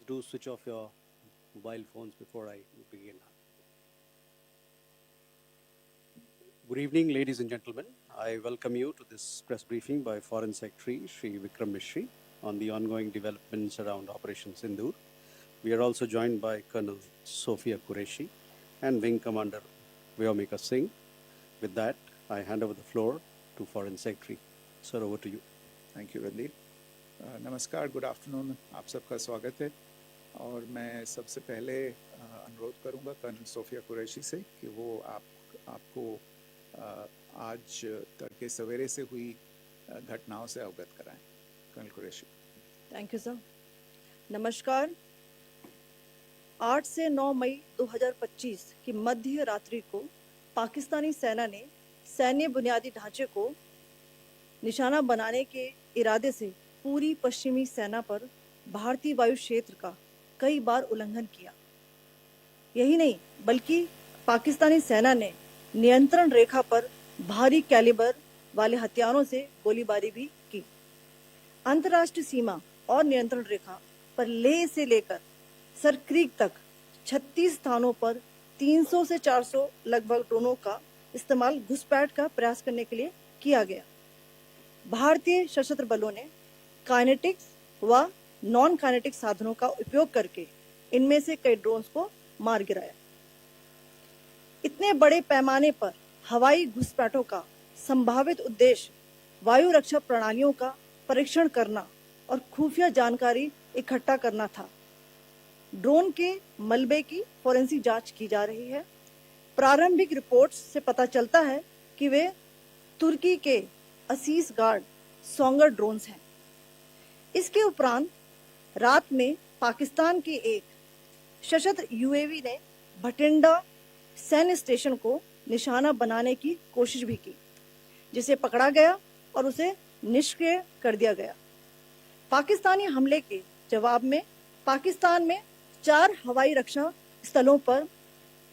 do switch off your mobile phones before I begin. Good evening, ladies and gentlemen. I welcome you to this press briefing by Foreign Secretary Shri Vikram Mishri on the ongoing developments around Operation Sindoor. We are also joined by Colonel Sophia Qureshi and Wing Commander Vyomika Singh. With that, I hand over the floor to Foreign Secretary. Sir, over to you. Thank you Randeep. नमस्कार, good afternoon, आप सबका स्वागत है। और मैं सबसे पहले अनुरोध करूंगा कर्नल सोफिया कुरैशी से कि वो आपको आज तड़के सवेरे से हुई घटनाओं से अवगत कराएं। Colonel Qureshi. Thank you sir. नमस्कार। 8 से 9 मई 2025 की मध्य रात्रि को पाकिस्तानी सेना ने सैन्य बुनियादी ढांचे को निशाना बनाने के इरादे से पूरी पश्चिमी सेना पर भारतीय वायु क्षेत्र का कई बार उल्लंघन किया। यही नहीं बल्कि पाकिस्तानी सेना ने नियंत्रण रेखा पर भारी कैलिबर वाले हथियारों से गोलीबारी भी की। अंतर्राष्ट्रीय सीमा और नियंत्रण रेखा पर लेह से लेकर सरक्रीक तक 36 स्थानों पर 300 से 400 लगभग ड्रोनों का इस्तेमाल घुसपैठ का प्रयास करने के लिए किया गया। भारतीय सशस्त्र बलों ने काइनेटिक्स व नॉन काइनेटिक साधनों का उपयोग करके इनमें से कई ड्रोन्स को मार गिराया। इतने बड़े पैमाने पर हवाई घुसपैठों का संभावित उद्देश्य वायु रक्षा प्रणालियों का परीक्षण करना और खुफिया जानकारी इकट्ठा करना था। ड्रोन के मलबे की फोरेंसिक जांच की जा रही है। प्रारंभिक रिपोर्ट्स से पता चलता है कि वे तुर्की के असीस गार्ड सोंगर ड्रोन्स हैं। इसके उपरांत रात में पाकिस्तान के एक सशस्त्र यूएवी ने भटिंडा सैन्य स्टेशन को निशाना बनाने की कोशिश भी की, जिसे पकड़ा गया और उसे निष्क्रिय कर दिया गया। पाकिस्तानी हमले के जवाब में पाकिस्तान में 4 हवाई रक्षा स्थलों पर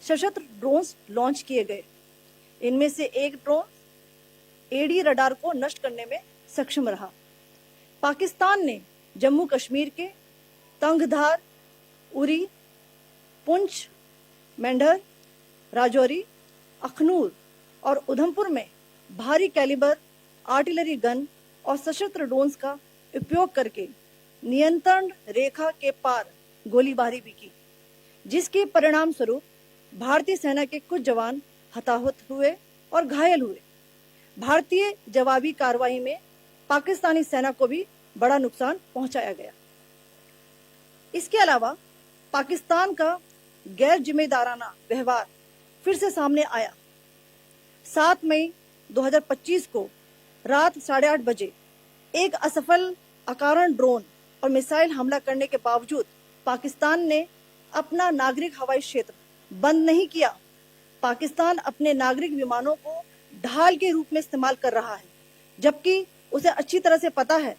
सशस्त्र ड्रोन्स लॉन्च किए गए। इनमें से एक ड्रोन एडी रडार को नष्ट करने में सक्षम रहा। पाकिस्तान ने जम्मू कश्मीर के तंगधार, उरी, पुंछ, मेंढर, राजौरी, अखनूर और उधमपुर में भारी कैलिबर आर्टिलरी गन और सशस्त्र ड्रोन्स का उपयोग करके नियंत्रण रेखा के पार गोलीबारी भी की, जिसके परिणाम स्वरूप भारतीय सेना के कुछ जवान हताहत हुए और घायल हुए। भारतीय जवाबी कार्रवाई में पाकिस्तानी सेना को भी बड़ा नुकसान पहुंचाया गया। इसके अलावा पाकिस्तान का गैर जिम्मेदाराना व्यवहार फिर से सामने आया। 7 मई 2025 को रात 8:30 बजे एक असफल अकारण ड्रोन और मिसाइल हमला करने के बावजूद पाकिस्तान ने अपना नागरिक हवाई क्षेत्र बंद नहीं किया। पाकिस्तान अपने नागरिक विमानों को ढाल के रूप में इस्तेमाल कर रहा है, जबकि उसे अच्छी तरह से पता है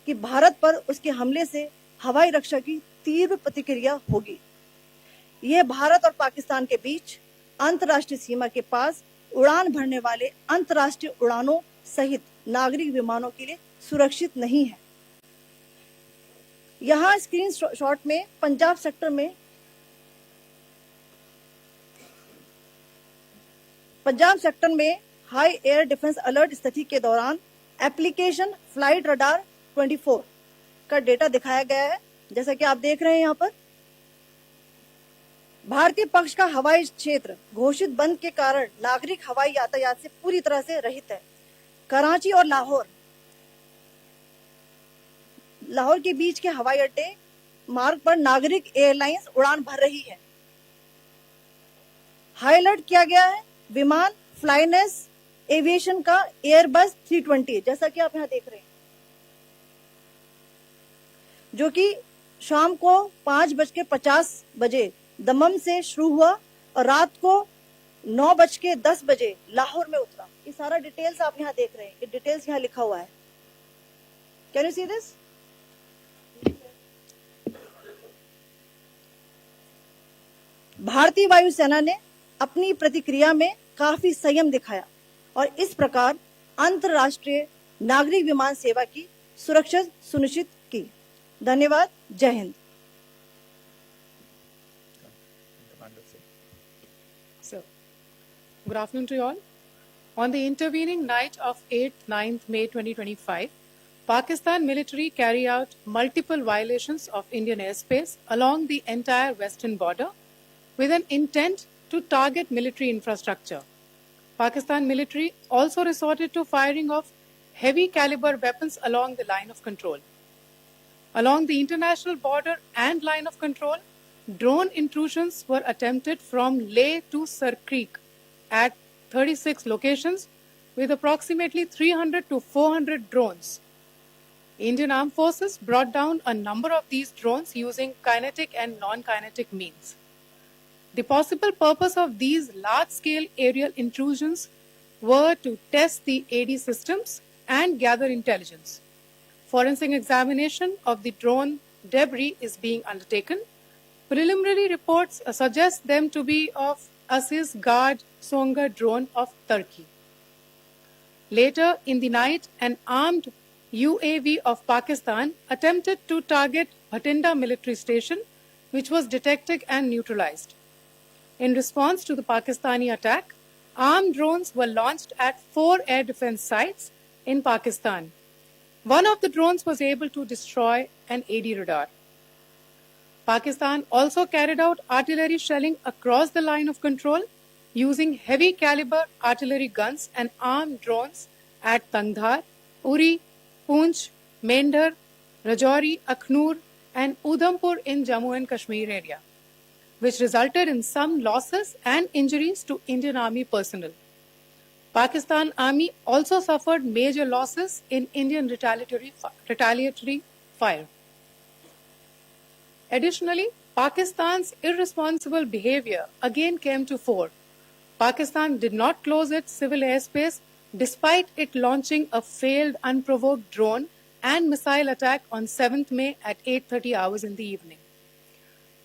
कि भारत पर उसके हमले से हवाई रक्षा की तीव्र प्रतिक्रिया होगी। यह भारत और पाकिस्तान के बीच अंतर्राष्ट्रीय सीमा के पास उड़ान भरने वाले अंतर्राष्ट्रीय उड़ानों सहित नागरिक विमानों के लिए सुरक्षित नहीं है। यहाँ स्क्रीन शॉट में पंजाब सेक्टर में हाई एयर डिफेंस अलर्ट स्थिति के दौरान एप्लीकेशन फ्लाइट रडार 24 का डेटा दिखाया गया है। जैसा कि आप देख रहे हैं यहाँ पर भारतीय पक्ष का हवाई क्षेत्र घोषित बंद के कारण नागरिक हवाई यातायात से पूरी तरह से रहित है। कराची और लाहौर के बीच के हवाई अड्डे मार्ग पर नागरिक एयरलाइंस उड़ान भर रही है। हाई अलर्ट किया गया है विमान फ्लाइनेस एविएशन का एयरबस 320, जैसा कि आप यहाँ देख रहे हैं, जो कि शाम को 5:50 बजे दमम से शुरू हुआ और रात को 9:10 बजे लाहौर में उतरा। ये सारा डिटेल्स आप यहाँ देख रहे हैं, ये डिटेल्स यहाँ लिखा हुआ है। Can you see this? भारतीय वायुसेना ने अपनी प्रतिक्रिया में काफी संयम दिखाया और इस प्रकार अंतरराष्ट्रीय नागरिक विमान सेवा की सुरक्षा सुनिश्चित की। धन्यवाद। जय Hind. Good afternoon to you all. On the intervening night of 8th, 9th May 2025, Pakistan military carried out multiple violations of Indian airspace along the entire western border with an intent to target military infrastructure. Pakistan military also resorted to firing of heavy caliber weapons along the line of control. Along the international border and line of control, drone intrusions were attempted from Leh to Sir Creek at 36 locations with approximately 300 to 400 drones. Indian Armed Forces brought down a number of these drones using kinetic and non-kinetic means. The possible purpose of these large-scale aerial intrusions were to test the AD systems and gather intelligence. Forensic examination of the drone debris is being undertaken. Preliminary reports suggest them to be of Aziz Guard Songa drone of Turkey. Later in the night, an armed UAV of Pakistan attempted to target Bhatinda military station, which was detected and neutralized. In response to the Pakistani attack, armed drones were launched at 4 air defense sites in Pakistan. One of the drones was able to destroy an AD radar. Pakistan also carried out artillery shelling across the line of control using heavy caliber artillery guns and armed drones at Tangdhar, Uri, Poonch, Mendhar, Rajouri, Akhnur and Udhampur in Jammu and Kashmir area, which resulted in some losses and injuries to Indian Army personnel. Pakistan Army also suffered major losses in Indian retaliatory fire. Additionally, Pakistan's irresponsible behavior again came to fore. Pakistan did not close its civil airspace despite it launching a failed unprovoked drone and missile attack on 7th May at 8:30 hours in the evening.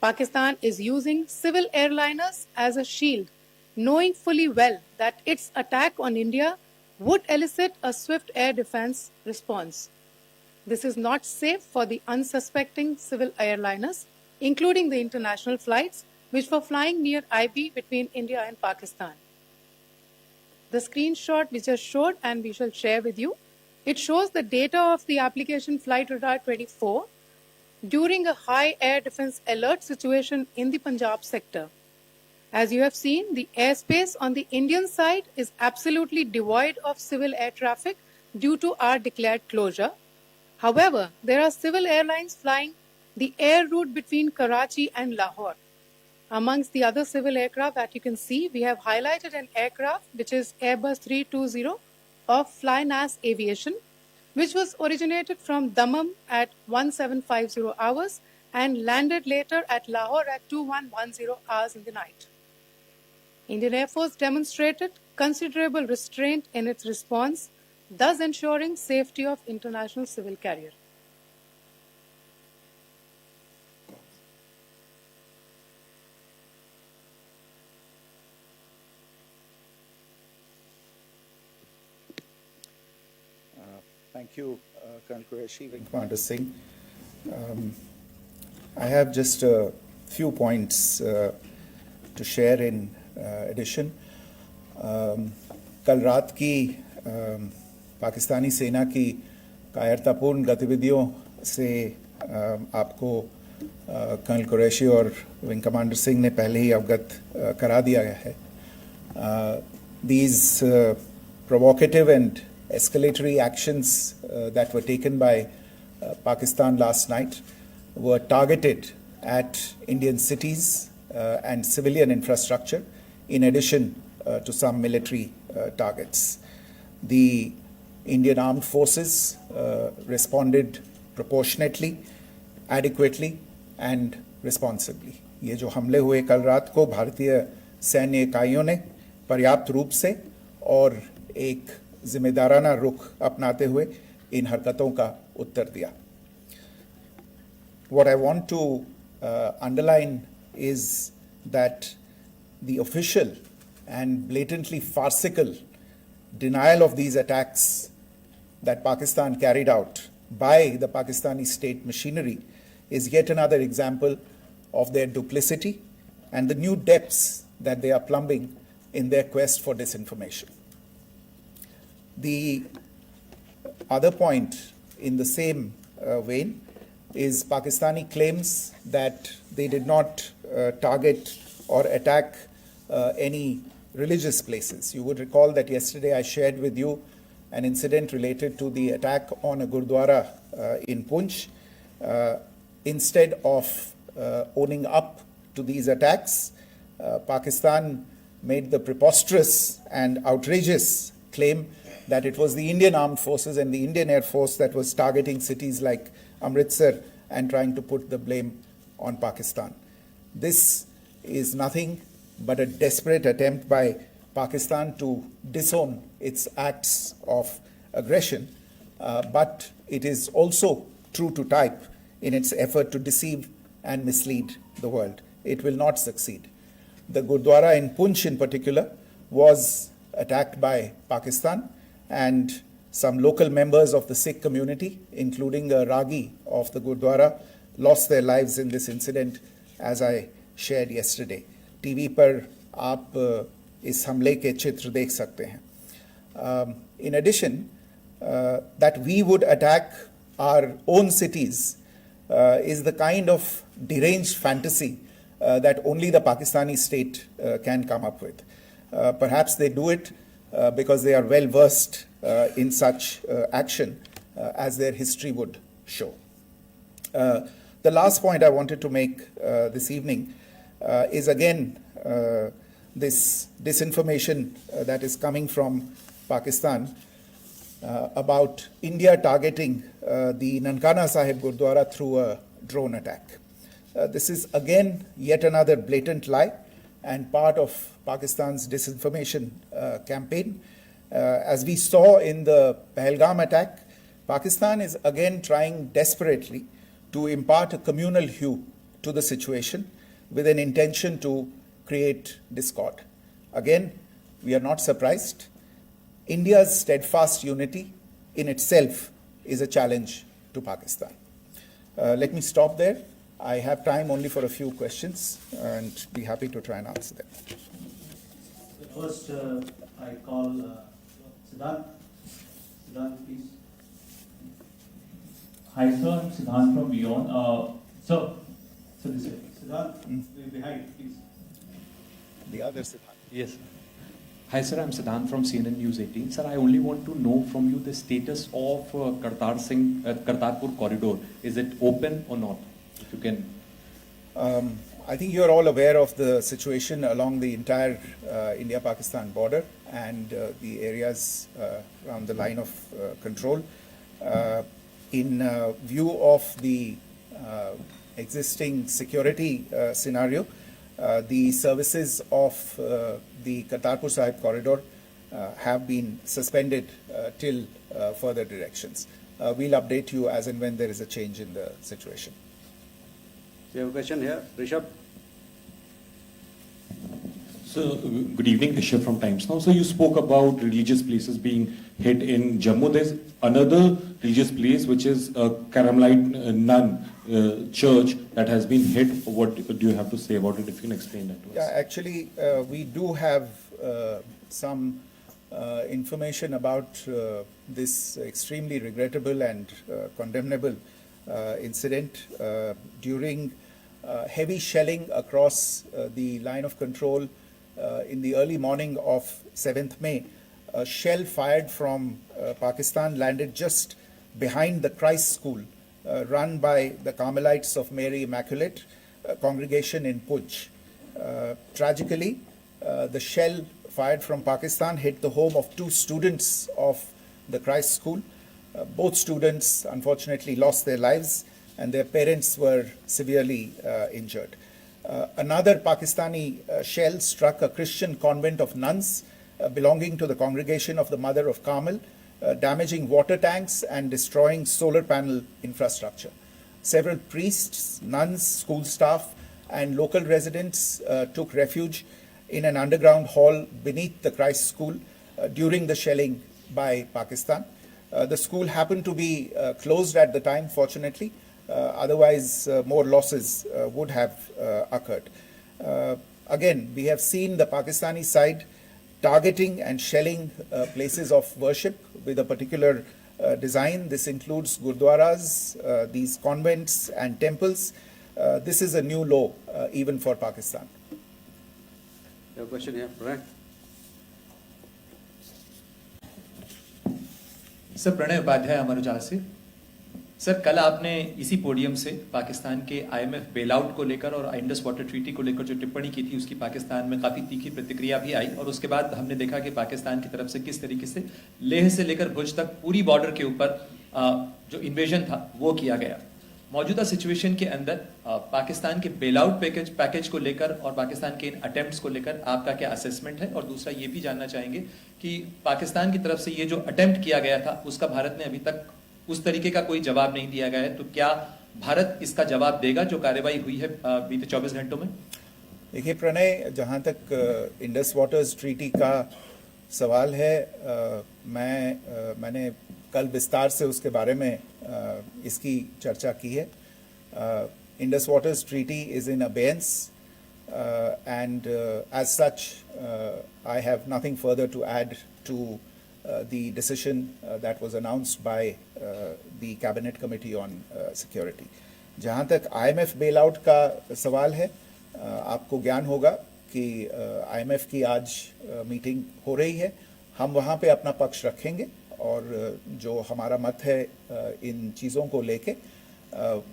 Pakistan is using civil airliners as a shield, knowing fully well that its attack on India would elicit a swift air defense response. This is not safe for the unsuspecting civil airliners, including the international flights, which were flying near IB between India and Pakistan. The screenshot we just showed and we shall share with you, it shows the data of the application Flight Radar 24 during a high air defense alert situation in the Punjab sector. As you have seen, the airspace on the Indian side is absolutely devoid of civil air traffic due to our declared closure. However, there are civil airlines flying the air route between Karachi and Lahore. Amongst the other civil aircraft that you can see, we have highlighted an aircraft which is Airbus 320 of Flynas Aviation, which was originated from Dammam at 1750 hours and landed later at Lahore at 2110 hours in the night. Indian Air Force demonstrated considerable restraint in its response, thus ensuring safety of international civil carrier. Thank you, Colonel Qureshi, Wing Commander Singh. I have just a few points to share in addition. कल रात की पाकिस्तानी सेना की कायरतापूर्ण गतिविधियों से आपको colonel Qureshi और विंग कमांडर सिंह ने पहले ही अवगत करा दिया गया है. These provocative and escalatory actions that were taken by Pakistan last night were targeted at Indian cities and civilian infrastructure, in addition to some military targets. The Indian Armed Forces responded proportionately, adequately and responsibly. ये जो हमले हुए कल रात को भारतीय सैन्य इकाइयों ने पर्याप्त रूप से और एक जिम्मेदाराना रुख अपनाते हुए इन हरकतों का उत्तर दिया. What I want to underline is that the official and blatantly farcical denial of these attacks that Pakistan carried out by the Pakistani state machinery is yet another example of their duplicity and the new depths that they are plumbing in their quest for disinformation. The other point in the same vein is Pakistani claims that they did not target or attack any religious places. You would recall that yesterday I shared with you an incident related to the attack on a Gurdwara in Poonch. Instead of owning up to these attacks, Pakistan made the preposterous and outrageous claim that it was the Indian Armed Forces and the Indian Air Force that was targeting cities like Amritsar and trying to put the blame on Pakistan. This is nothing but a desperate attempt by Pakistan to disown its acts of aggression, but it is also true to type in its effort to deceive and mislead the world. It will not succeed. The Gurdwara in Poonch in particular was attacked by Pakistan, and some local members of the Sikh community, including a Ragi of the Gurdwara, lost their lives in this incident, as I shared yesterday. TV पर आप इस हमले के चित्र देख सकते हैं. In addition, that we would attack our own cities is the kind of deranged fantasy that only the Pakistani state can come up with. Perhaps they do it because they are well versed in such action, as their history would show. The last point I wanted to make this evening is again this disinformation that is coming from Pakistan about India targeting the Nankana Sahib Gurdwara through a drone attack. This is again yet another blatant lie and part of Pakistan's disinformation campaign. As we saw in the Pahalgam attack, Pakistan is again trying desperately to impart a communal hue to the situation with an intention to create discord. Again, we are not surprised. India's steadfast unity in itself is a challenge to Pakistan. Let me stop there. I have time only for a few questions and be happy to try and answer them. First, I call Siddharth. Siddharth, please. Hi, sir. I'm Siddharth from Beyond. So this way. Siddharth, behind, please. The other Siddharth. Yes. Hi, sir. I'm Siddharth from CNN News 18. Sir, I only want to know from you the status of Kartarpur corridor. Is it open or not? If you can. I think you're all aware of the situation along the entire India-Pakistan border and the areas around the line of control. In view of the existing security scenario, the services of the Kartarpur Sahib corridor have been suspended till further directions. We'll update you as and when there is a change in the situation. You have a question here, Rishabh? So, good evening, Rishabh from Times Now. So, you spoke about religious places being hit in Jammu. There's another religious place which is a Carmelite nun church that has been hit. What do you have to say about it, if you can explain that to us? Yeah, actually, we do have some information about this extremely regrettable and condemnable incident. During heavy shelling across the line of control in the early morning of 7th May, a shell fired from Pakistan landed just behind the Christ School run by the Carmelites of Mary Immaculate congregation in Poonch. Tragically, the shell fired from Pakistan hit the home of 2 students of the Christ School. Both students unfortunately lost their lives and their parents were severely injured. Another Pakistani shell struck a Christian convent of nuns belonging to the congregation of the Mother of Carmel, damaging water tanks and destroying solar panel infrastructure. Several priests, nuns, school staff, and local residents took refuge in an underground hall beneath the Christ School during the shelling by Pakistan. The school happened to be closed at the time, fortunately. Otherwise, more losses would have occurred. Again, we have seen the Pakistani side targeting and shelling places of worship with a particular design. This includes gurdwaras, these convents and temples. This is a new law even for Pakistan. You have a question here, Pranay? Sir Pranay Upadhyay Amar Ujala से। Sir कल आपने इसी podium से पाकिस्तान के IMF bailout को लेकर और Indus water treaty को लेकर जो टिप्पणी की थी उसकी पाकिस्तान में काफी तीखी प्रतिक्रिया भी आई और उसके बाद हमने देखा कि पाकिस्तान की तरफ से किस तरीके से लेह से लेकर भुज तक पूरी बॉर्डर के ऊपर जो इन्वेजन था वो किया गया। मौजूदा सिचुएशन के अंदर पाकिस्तान के बेलआउट पैकेज को लेकर और पाकिस्तान के इन अटेम्प्ट्स को लेकर आपका क्या असेसमेंट है? और दूसरा ये भी जानना चाहेंगे कि पाकिस्तान की तरफ से ये जो अटेम्प्ट किया गया था उसका भारत ने अभी तक उस तरीके का कोई जवाब नहीं दिया गया है, तो क्या भारत इसका जवाब देगा जो कार्रवाई हुई है बीते 24 घंटों में? देखिए प्रणय, जहाँ तक इंडस वाटर्स ट्रीटी का सवाल है, मैंने कल विस्तार से उसके बारे में इसकी चर्चा की है। Indus waters treaty is in abeyance and as such I have nothing further to add to the decision that was announced by the cabinet committee on security. जहाँ तक IMF bailout का सवाल है, आपको ज्ञान होगा कि IMF की आज मीटिंग हो रही है। हम वहाँ पे अपना पक्ष रखेंगे और जो हमारा मत है इन चीज़ों को लेके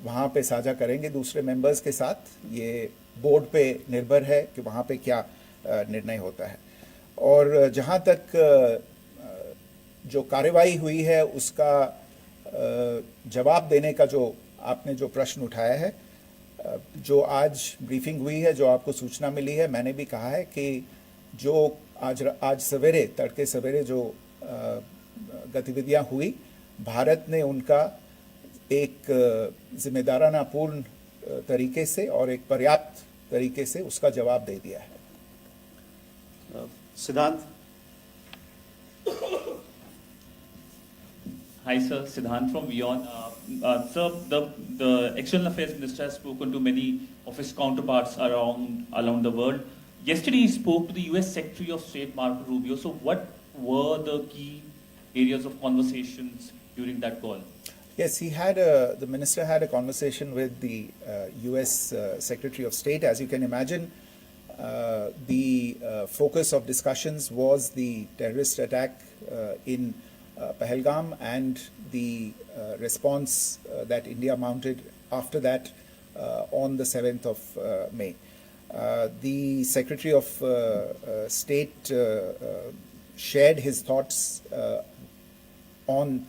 वहाँ पे साझा करेंगे दूसरे मेंबर्स के साथ। ये बोर्ड पे निर्भर है कि वहाँ पे क्या निर्णय होता है। और जहाँ तक जो कार्रवाई हुई है उसका जवाब देने का जो आपने जो प्रश्न उठाया है, जो आज ब्रीफिंग हुई है, जो आपको सूचना मिली है, मैंने भी कहा है कि जो आज सवेरे तड़के सवेरे जो गतिविधियाँ हुई, भारत ने उनका एक जिम्मेदाराना पूर्ण तरीके से और एक पर्याप्त तरीके से उसका जवाब दे दिया है। Siddhant? Hi, sir. Siddhant from WION. Sir, the External Affairs Minister has spoken to many of his counterparts around the world. Yesterday, he spoke to the U.S. Secretary of State, Marco Rubio. So, what were the key areas of conversations during that call? Yes, the minister had a conversation with the U.S. Secretary of State. As you can imagine, the focus of discussions was the terrorist attack in Pahalgam and the response that India mounted after that on the 7th of May. The Secretary of State shared his thoughts on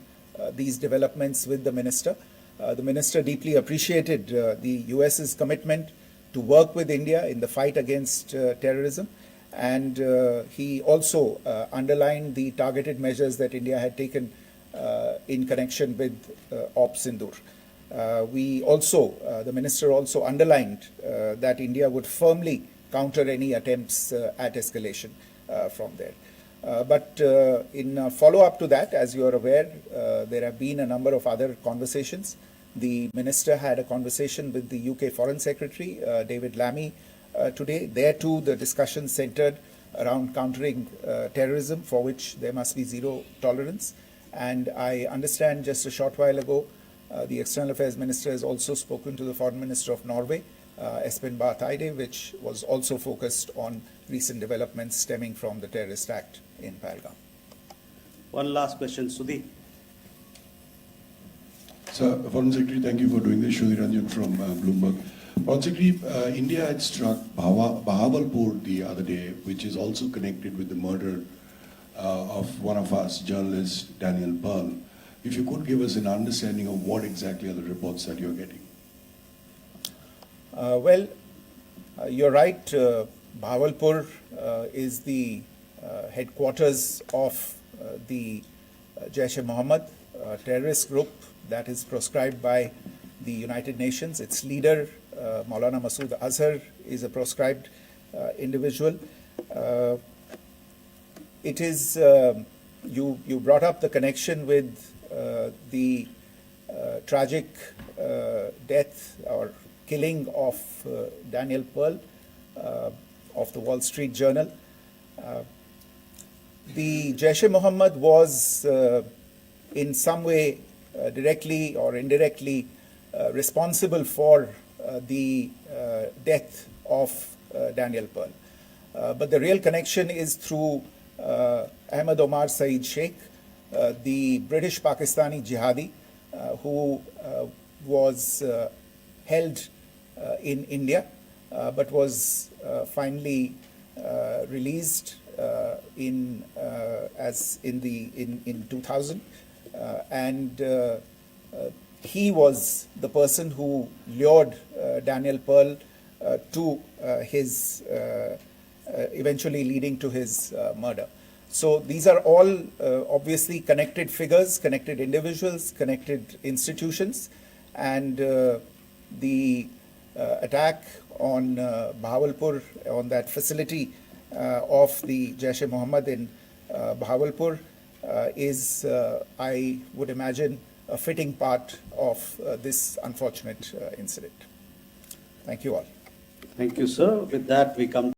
these developments with the minister. The minister deeply appreciated the US's commitment to work with India in the fight against terrorism, and he also underlined the targeted measures that India had taken in connection with Op Sindoor. The minister also underlined that India would firmly counter any attempts at escalation from there. But in follow-up to that, as you are aware, there have been a number of other conversations. The minister had a conversation with the UK Foreign Secretary, David Lammy, today. There too, the discussion centered around countering terrorism, for which there must be zero tolerance. And I understand just a short while ago, the External Affairs Minister has also spoken to the Foreign Minister of Norway, Espen Barth Eide, which was also focused on recent developments stemming from the terrorist act in Pahalgam. One last question, Sudhi. Sir, Foreign Secretary, thank you for doing this. Sudhi Ranjan from Bloomberg. Foreign Secretary, India had struck Bahawalpur the other day, which is also connected with the murder of one of us, journalist Daniel Pearl. If you could give us an understanding of what exactly are the reports that you're getting. You're right. Bahawalpur is the headquarters of the Jaish-e-Mohammed terrorist group that is proscribed by the United Nations. Its leader, Maulana Masood Azhar, is a proscribed individual. It is, you brought up the connection with the tragic death or killing of Daniel Pearl of the Wall Street Journal. the Jaish-e-Mohammed was in some way directly or indirectly responsible for the death of Daniel Pearl. But the real connection is through Ahmad Omar Saeed Sheikh, the British Pakistani jihadi who was held in India but was finally released in 2000, and he was the person who lured Daniel Pearl to his eventually leading to his murder. So these are all obviously connected figures, connected individuals, connected institutions, and the attack on Bahawalpur, on that facility of the Jaish-e-Mohammed in Bahawalpur is, I would imagine, a fitting part of this unfortunate incident. Thank you all. Thank you, sir. With that, we come